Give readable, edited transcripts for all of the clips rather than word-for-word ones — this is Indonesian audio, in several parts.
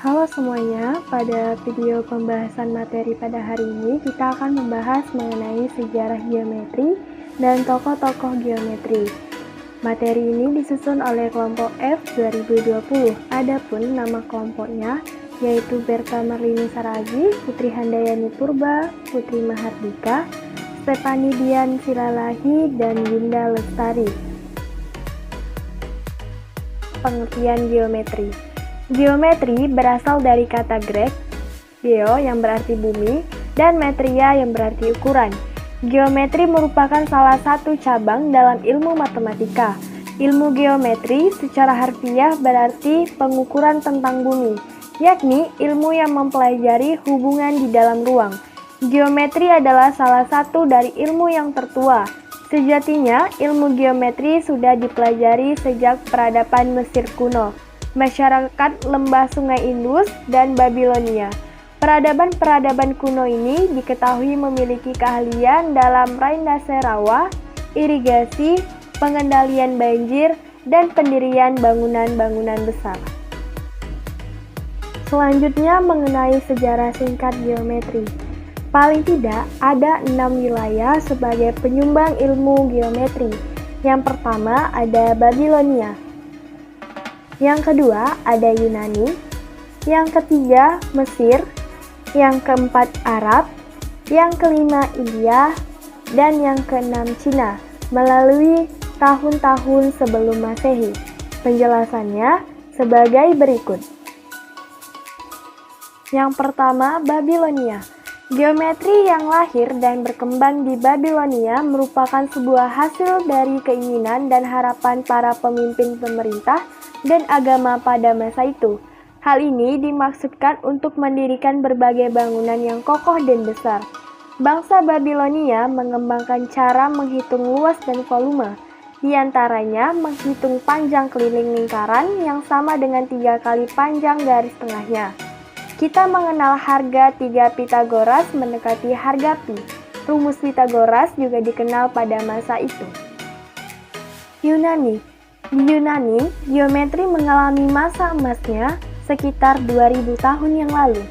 Halo semuanya, pada video pembahasan materi pada hari ini kita akan membahas mengenai sejarah geometri dan tokoh-tokoh geometri. Materi ini disusun oleh kelompok F 2020, adapun nama kelompoknya yaitu Berta Marlini Saragi, Putri Handayani Purba, Putri Mahardika, Stefani Dian Silalahi, dan Winda Lestari. Pengertian geometri. Geometri berasal dari kata Grek, geo yang berarti bumi, dan metria yang berarti ukuran. Geometri merupakan salah satu cabang dalam ilmu matematika. Ilmu geometri secara harfiah berarti pengukuran tentang bumi, yakni ilmu yang mempelajari hubungan di dalam ruang. Geometri adalah salah satu dari ilmu yang tertua. Sejatinya, ilmu geometri sudah dipelajari sejak peradaban Mesir kuno, masyarakat lembah Sungai Indus, dan Babilonia. Peradaban-peradaban kuno ini diketahui memiliki keahlian dalam drainase rawa, irigasi, pengendalian banjir, dan pendirian bangunan-bangunan besar. Selanjutnya mengenai sejarah singkat geometri. Paling tidak ada 6 wilayah sebagai penyumbang ilmu geometri. Yang pertama ada Babilonia. Yang kedua ada Yunani, yang ketiga Mesir, yang keempat Arab, yang kelima India, dan yang keenam Cina melalui tahun-tahun sebelum Masehi. Penjelasannya sebagai berikut. Yang pertama, Babilonia. Geometri yang lahir dan berkembang di Babilonia merupakan sebuah hasil dari keinginan dan harapan para pemimpin pemerintah dan agama pada masa itu. Hal ini dimaksudkan untuk mendirikan berbagai bangunan yang kokoh dan besar. Bangsa Babilonia mengembangkan cara menghitung luas dan volume, di antaranya menghitung panjang keliling lingkaran yang sama dengan 3 kali panjang garis tengahnya. Kita mengenal harga 3 Pitagoras mendekati harga Pi. Rumus Pitagoras juga dikenal pada masa itu. Yunani. Di Yunani, geometri mengalami masa emasnya sekitar 2000 tahun yang lalu.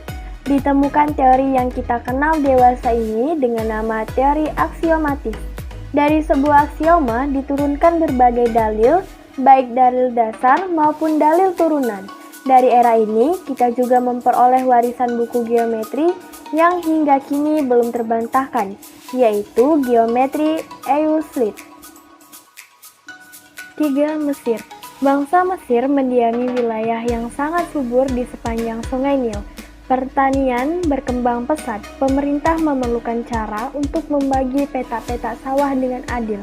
Ditemukan teori yang kita kenal dewasa ini dengan nama teori aksiomatis. Dari sebuah aksioma diturunkan berbagai dalil, baik dalil dasar maupun dalil turunan. Dari era ini, kita juga memperoleh warisan buku geometri yang hingga kini belum terbantahkan, yaitu geometri Euclid. 3. Mesir. Bangsa Mesir mendiami wilayah yang sangat subur di sepanjang Sungai Nil. Pertanian berkembang pesat. Pemerintah memerlukan cara untuk membagi petak-petak sawah dengan adil.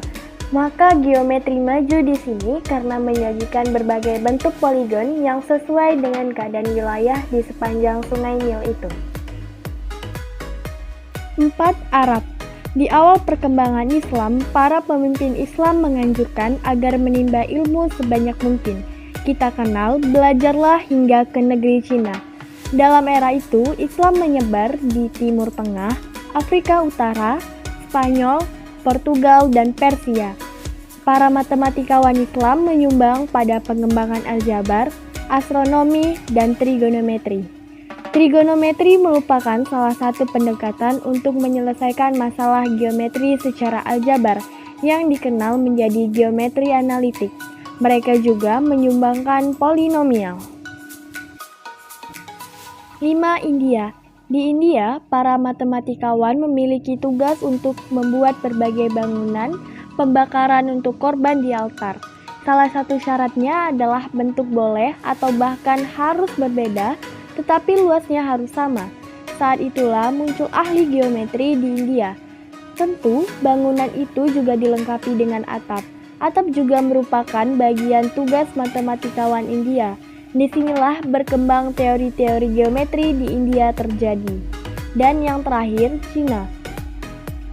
Maka geometri maju di sini karena menyajikan berbagai bentuk poligon yang sesuai dengan keadaan wilayah di sepanjang Sungai Nil itu. 4. Arab. Di awal perkembangan Islam, para pemimpin Islam menganjurkan agar menimba ilmu sebanyak mungkin. Kita kenal, belajarlah hingga ke negeri Cina. Dalam era itu, Islam menyebar di Timur Tengah, Afrika Utara, Spanyol, Portugal, dan Persia. Para matematikawan Islam menyumbang pada pengembangan aljabar, astronomi, dan trigonometri. Trigonometri merupakan salah satu pendekatan untuk menyelesaikan masalah geometri secara aljabar yang dikenal menjadi geometri analitik. Mereka juga menyumbangkan polinomial. 5. India. Di India, para matematikawan memiliki tugas untuk membuat berbagai bangunan pembakaran untuk korban di altar. Salah satu syaratnya adalah bentuk boleh atau bahkan harus berbeda, tetapi luasnya harus sama. Saat itulah muncul ahli geometri di India. Tentu, bangunan itu juga dilengkapi dengan atap. Atap juga merupakan bagian tugas matematikawan India. Disinilah berkembang teori-teori geometri di India terjadi. Dan yang terakhir, Cina.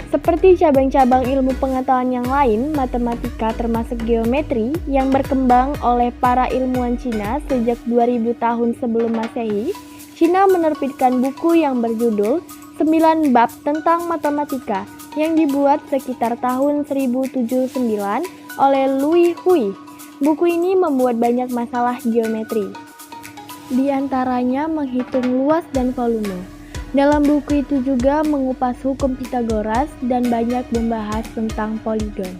Seperti cabang-cabang ilmu pengetahuan yang lain, matematika termasuk geometri yang berkembang oleh para ilmuwan Cina sejak 2000 tahun sebelum Masehi. Cina menerbitkan buku yang berjudul 9 Bab tentang Matematika yang dibuat sekitar tahun 1079 oleh Louis Hui. Buku ini membuat banyak masalah geometri. Di antaranya menghitung luas dan volume. Dalam buku itu juga mengupas hukum Pythagoras dan banyak membahas tentang poligon.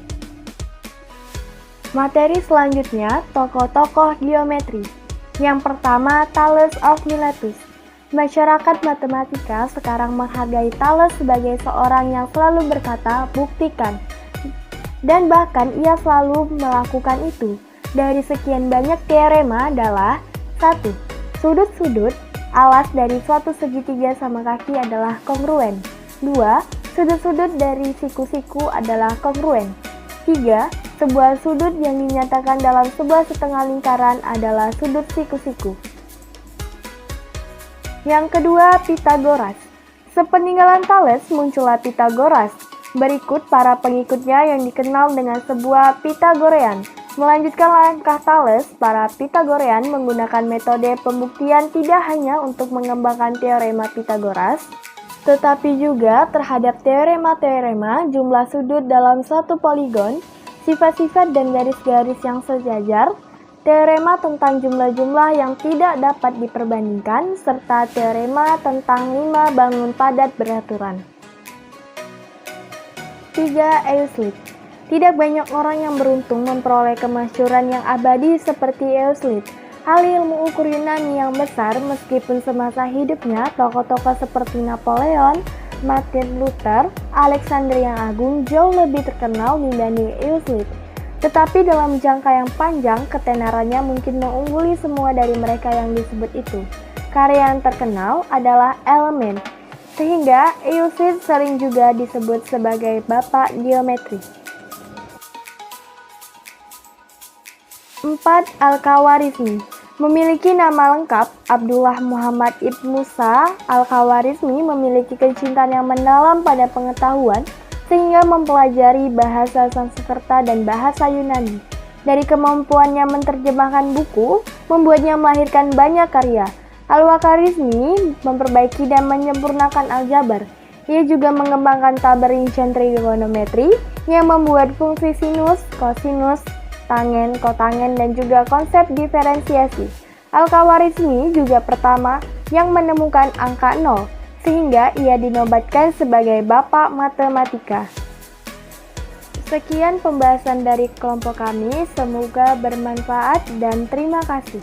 Materi selanjutnya, tokoh-tokoh geometri. Yang pertama, Thales of Miletus. Masyarakat matematika sekarang menghargai Thales sebagai seorang yang selalu berkata, "Buktikan." Dan bahkan ia selalu melakukan itu. Dari sekian banyak teorema adalah 1. Sudut-sudut alas dari suatu segitiga sama kaki adalah kongruen. 2. Sudut-sudut dari siku-siku adalah kongruen. 3. Sebuah sudut yang dinyatakan dalam sebuah setengah lingkaran adalah sudut siku-siku. Yang kedua, Pythagoras. Sepeninggalan Thales muncullah Pythagoras. Berikut para pengikutnya yang dikenal dengan sebuah Pythagorean. Melanjutkan langkah Thales, para Pythagorean menggunakan metode pembuktian tidak hanya untuk mengembangkan teorema Pythagoras, tetapi juga terhadap teorema-teorema jumlah sudut dalam suatu poligon, sifat-sifat dan garis-garis yang sejajar, teorema tentang jumlah-jumlah yang tidak dapat diperbandingkan, serta teorema tentang 5 bangun padat beraturan. 3. Euclid. Tidak banyak orang yang beruntung memperoleh kemasyhuran yang abadi seperti Euclid. Ahli ilmu ukur Yunani yang besar, meskipun semasa hidupnya tokoh-tokoh seperti Napoleon, Martin Luther, Alexander yang Agung jauh lebih terkenal dibanding Euclid. Tetapi dalam jangka yang panjang, ketenarannya mungkin mengungguli semua dari mereka yang disebut itu. Karya yang terkenal adalah Elements, sehingga Euclid sering juga disebut sebagai bapak geometri. 4. Al-Khawarizmi. Memiliki nama lengkap, Abdullah Muhammad Ibn Musa, Al-Khawarizmi memiliki kecintaan yang mendalam pada pengetahuan sehingga mempelajari bahasa Sanskerta dan bahasa Yunani. Dari kemampuannya menerjemahkan buku, membuatnya melahirkan banyak karya. Al-Khawarizmi memperbaiki dan menyempurnakan aljabar. Ia juga mengembangkan tabel rincian trigonometri yang membuat fungsi sinus, kosinus, tangen, kotangen, dan juga konsep diferensiasi. Al-Khawarizmi juga pertama yang menemukan angka 0, sehingga ia dinobatkan sebagai bapak matematika. Sekian pembahasan dari kelompok kami, semoga bermanfaat dan terima kasih.